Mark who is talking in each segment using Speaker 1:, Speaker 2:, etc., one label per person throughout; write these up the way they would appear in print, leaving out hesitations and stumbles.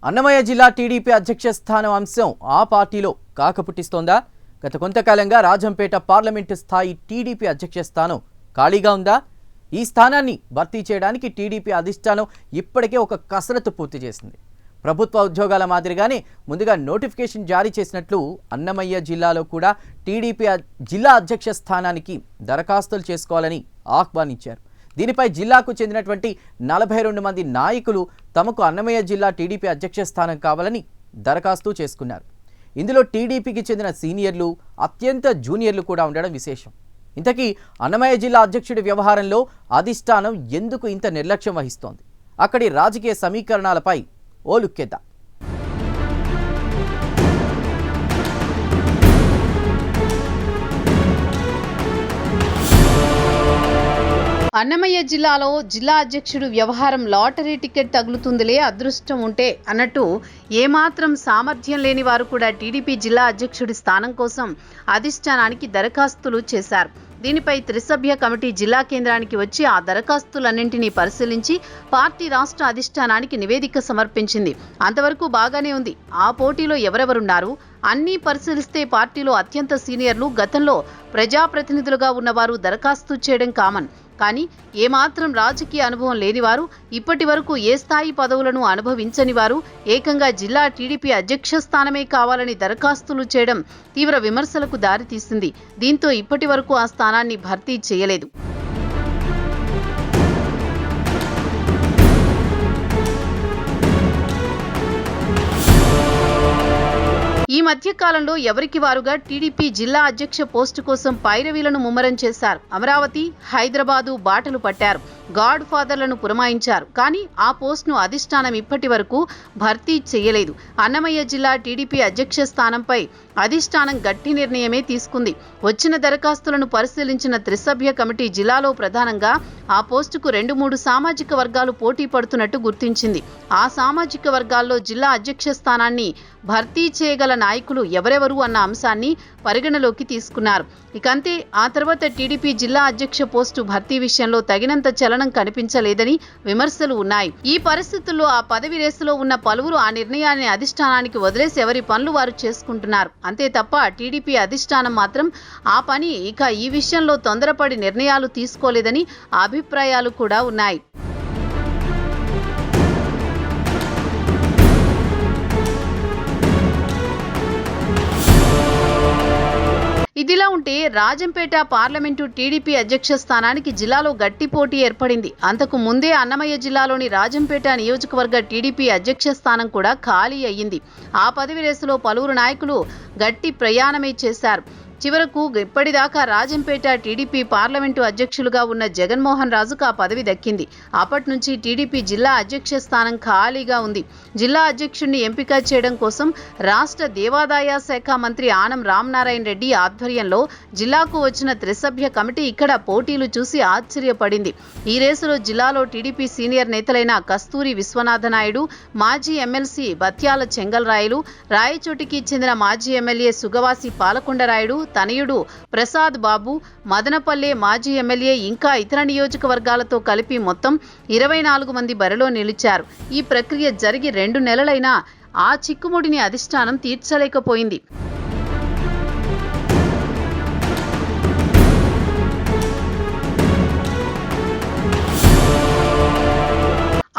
Speaker 1: అన్నమయ్య జిల్లా టీడీపీ అధ్యక్ష స్థానం అంశం ఆ పార్టీలో కాకపుట్టిస్తోందా? గత కొంతకాలంగా రాజంపేట పార్లమెంటు స్థాయి టీడీపీ అధ్యక్ష స్థానం ఖాళీగా ఉందా? ఈ స్థానాన్ని భర్తీ చేయడానికి టీడీపీ అధిష్టానం ఇప్పటికే ఒక కసరత్తు పూర్తి చేసింది. ప్రభుత్వ ఉద్యోగాల మాదిరిగానే ముందుగా నోటిఫికేషన్ జారీ చేసినట్లు అన్నమయ్య జిల్లాలో కూడా టీడీపీ జిల్లా అధ్యక్ష స్థానానికి దరఖాస్తులు చేసుకోవాలని ఆహ్వానించారు. దీనిపై జిల్లాకు చెందినటువంటి 42 మంది నాయకులు తమకు అన్నమయ్య జిల్లా టీడీపీ అధ్యక్ష స్థానం కావాలని దరఖాస్తు చేసుకున్నారు. ఇందులో టీడీపీకి చెందిన సీనియర్లు, అత్యంత జూనియర్లు కూడా ఉండడం విశేషం. ఇంతకీ అన్నమయ్య జిల్లా అధ్యక్షుడి వ్యవహారంలో అధిష్టానం ఎందుకు ఇంత నిర్లక్ష్యం వహిస్తోంది? అక్కడి రాజకీయ సమీకరణాలపై ఓ లుక్కేద్దాం.
Speaker 2: అన్నమయ్య జిల్లాలో జిల్లా అధ్యక్షుడు వ్యవహారం లాటరీ టికెట్ తగులుతుందిలే అదృష్టం ఉంటే అన్నట్టు ఏమాత్రం సామర్థ్యం లేని వారు కూడా టీడీపీ జిల్లా అధ్యక్షుడి స్థానం కోసం అధిష్టానానికి దరఖాస్తులు చేశారు. దీనిపై త్రిసభ్య కమిటీ జిల్లా కేంద్రానికి వచ్చి ఆ దరఖాస్తులన్నింటినీ పరిశీలించి పార్టీ రాష్ట్ర అధిష్టానానికి నివేదిక సమర్పించింది. అంతవరకు బాగానే ఉంది. ఆ పోటీలో ఎవరెవరున్నారు అన్నీ పరిశీలిస్తే పార్టీలో అత్యంత సీనియర్లు, గతంలో ప్రజాప్రతినిధులుగా ఉన్నవారు దరఖాస్తు చేయడం కామన్. కానీ ఏమాత్రం రాజకీయ అనుభవం లేనివారు, ఇప్పటి వరకు ఏ స్థాయి పదవులను అనుభవించని వారు ఏకంగా జిల్లా టీడీపీ అధ్యక్ష స్థానమే కావాలని దరఖాస్తులు చేయడం తీవ్ర విమర్శలకు దారితీసింది. దీంతో ఇప్పటి వరకు ఆ స్థానాన్ని భర్తీ చేయలేదు. ఈ మధ్య కాలంలో ఎవరికి వారుగా టీడీపీ జిల్లా అధ్యక్ష పోస్టు కోసం పైరవీలను ముమ్మరం చేశారు. అమరావతి, హైదరాబాదు బాటలు పట్టారు. గాడ్ ఫాదర్లను పురమాయించారు. కానీ ఆ పోస్టును అధిష్టానం ఇప్పటి వరకు భర్తీ చేయలేదు. అన్నమయ్య జిల్లా టీడీపీ అధ్యక్ష స్థానంపై అధిష్టానం గట్టి నిర్ణయమే తీసుకుంది. వచ్చిన దరఖాస్తులను పరిశీలించిన త్రిసభ్య కమిటీ జిల్లాలో ప్రధానంగా ఆ పోస్టుకు 2-3 సామాజిక వర్గాలు పోటీ పడుతున్నట్టు గుర్తించింది. ఆ సామాజిక వర్గాల్లో జిల్లా అధ్యక్ష స్థానాన్ని భర్తీ చేయగల నాయకులు ఎవరెవరు అన్న అంశాన్ని పరిగణలోకి తీసుకున్నారు. ఇకంతే ఆ తర్వాత టీడీపీ జిల్లా అధ్యక్ష పోస్టు భర్తీ విషయంలో తగినంత చలనం కనిపించలేదని విమర్శలు ఉన్నాయి. ఈ పరిస్థితుల్లో ఆ పదవి రేసులో ఉన్న పలువురు ఆ నిర్ణయాన్ని అధిష్టానానికి వదిలేసి ఎవరి పనులు వారు చేసుకుంటున్నారు. అంతే తప్ప టీడీపీ అధిష్టానం మాత్రం ఆ పని ఇక ఈ విషయంలో తొందరపడి నిర్ణయాలు తీసుకోలేదని అభిప్రాయాలు కూడా ఉన్నాయి. ఇదిలా ఉంటే రాజంపేట పార్లమెంటు టీడీపీ అధ్యక్ష స్థానానికి జిల్లాలో గట్టి పోటీ ఏర్పడింది. అంతకు ముందే అన్నమయ్య జిల్లాలోని రాజంపేట నియోజకవర్గ టీడీపీ అధ్యక్ష స్థానం కూడా ఖాళీ అయ్యింది. ఆ పదవి రేసులో పలువురు నాయకులు గట్టి ప్రయాణమే చేశారు. చివరకు ఇప్పటిదాకా రాజంపేట టీడీపీ పార్లమెంటు అధ్యక్షులుగా ఉన్న జగన్మోహన్ రాజుకు ఆ పదవి దక్కింది. అప్పటి నుంచి టీడీపీ జిల్లా అధ్యక్ష స్థానం ఖాళీగా ఉంది. జిల్లా అధ్యక్షుడిని ఎంపిక చేయడం కోసం రాష్ట్ర దేవాదాయ శాఖ మంత్రి ఆనం రామనారాయణ రెడ్డి ఆధ్వర్యంలో జిల్లాకు వచ్చిన త్రిసభ్య కమిటీ ఇక్కడ పోటీలు చూసి ఆశ్చర్యపడింది. ఈ రేసులో జిల్లాలో టీడీపీ సీనియర్ నేతలైన కస్తూరి విశ్వనాథనాయుడు, మాజీ ఎమ్మెల్సీ బత్యాల చెంగల్రాయలు, రాయచోటికి చెందిన మాజీ ఎమ్మెల్యే సుగవాసి పాలకొండరాయుడు తనయుడు ప్రసాద్ బాబు, మదనపల్లె మాజీ ఎమ్మెల్యే ఇంకా ఇతర నియోజకవర్గాలతో కలిపి మొత్తం 24 మంది బరిలో నిలిచారు. ఈ ప్రక్రియ జరిగి 2 నెలలైనా ఆ చిక్కుముడిని అధిష్టానం తీర్చలేకపోయింది.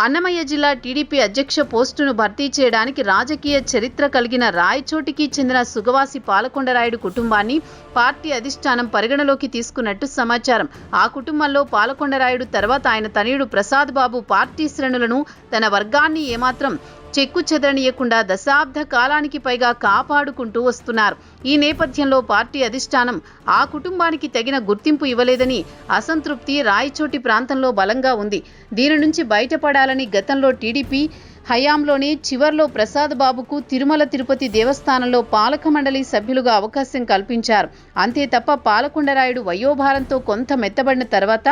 Speaker 2: అన్నమయ్య జిల్లా టీడీపీ అధ్యక్ష పోస్టును భర్తీ చేయడానికి రాజకీయ చరిత్ర కలిగిన రాయచోటికి చెందిన సుగవాసి పాలకొండరాయుడు కుటుంబాన్ని పార్టీ అధిష్టానం పరిగణలోకి తీసుకున్నట్టు సమాచారం. ఆ కుటుంబంలో పాలకొండరాయుడు తర్వాత ఆయన తనయుడు ప్రసాద్ బాబు పార్టీ శ్రేణులను, తన వర్గాన్ని ఏమాత్రం చెక్కు చెదరనీయకుండా దశాబ్ద కాలానికి పైగా కాపాడుకుంటూ వస్తున్నారు. ఈ నేపథ్యంలో పార్టీ అధిష్టానం ఆ కుటుంబానికి తగిన గుర్తింపు ఇవ్వలేదని అసంతృప్తి రాయచోటి ప్రాంతంలో బలంగా ఉంది. దీని నుంచి బయటపడాలని గతంలో టీడీపీ హయాంలోనే చివర్లో ప్రసాద్ బాబుకు తిరుమల తిరుపతి దేవస్థానంలో పాలక మండలి సభ్యులుగా అవకాశం కల్పించారు. అంతే తప్ప పాలకొండరాయుడు వయోభారంతో కొంత మెత్తబడిన తర్వాత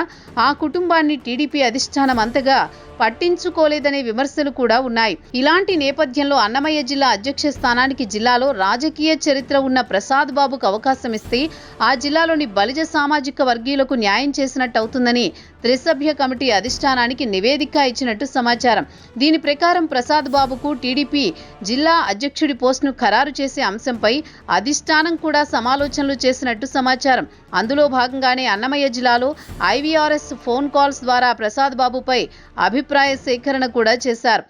Speaker 2: ఆ కుటుంబాన్ని టీడీపీ అధిష్టానం అంతగా పట్టించుకోలేదనే విమర్శలు కూడా ఉన్నాయి. ఇలాంటి నేపథ్యంలో అన్నమయ్య జిల్లా అధ్యక్ష స్థానానికి జిల్లాలో రాజకీయ చరిత్ర ఉన్న ప్రసాద్ బాబుకు అవకాశం ఇస్తే ఆ జిల్లాలోని బలిజ సామాజిక వర్గీయులకు న్యాయం చేసినట్టు అవుతుందని త్రిసభ్య కమిటీ అధిష్టానానికి నివేదిక ఇచ్చినట్టు సమాచారం. దీని ప్రకారం ప్రసాద్ బాబుకు టీడీపీ జిల్లా అధ్యక్షుడి పోస్టును ఖరారు చేసే అంశంపై అధిష్టానం కూడా సమాలోచనలు చేసినట్టు సమాచారం. అందులో భాగంగానే అన్నమయ్య జిల్లాలో ఐవీఆర్ఎస్ ఫోన్ కాల్స్ ద్వారా ప్రసాద్ బాబుపై అభిప్రాయ సేకరణ కూడా చేశారు.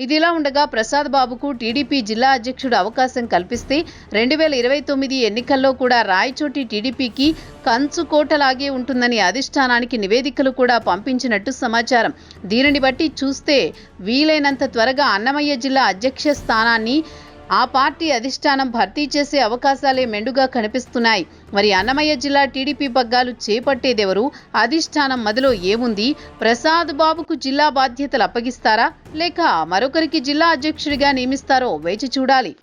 Speaker 2: ఇదిలా ఉండగా ప్రసాద్ బాబుకు టీడీపీ జిల్లా అధ్యక్షుడు అవకాశం కల్పిస్తే 2029 ఎన్నికల్లో కూడా రాయచోటి టీడీపీకి కంచుకోటలాగే ఉంటుందని అధిష్టానానికి నివేదికలు కూడా పంపించినట్టు సమాచారం. దీనిని బట్టి చూస్తే వీలైనంత త్వరగా అన్నమయ్య జిల్లా అధ్యక్ష స్థానాన్ని ఆ పార్టీ అధిష్టానం భర్తీ చేసే అవకాశాలే మెండుగా కనిపిస్తున్నాయి. మరి అన్నమయ్య జిల్లా టీడీపీ పగ్గాలు చేపట్టేదెవరు? అధిష్టానం మదిలో ఏముంది? ప్రసాద్ బాబుకు జిల్లా బాధ్యతలు అప్పగిస్తారా లేక మరొకరికి జిల్లా అధ్యక్షుడిగా నియమిస్తారో వేచి చూడాలి.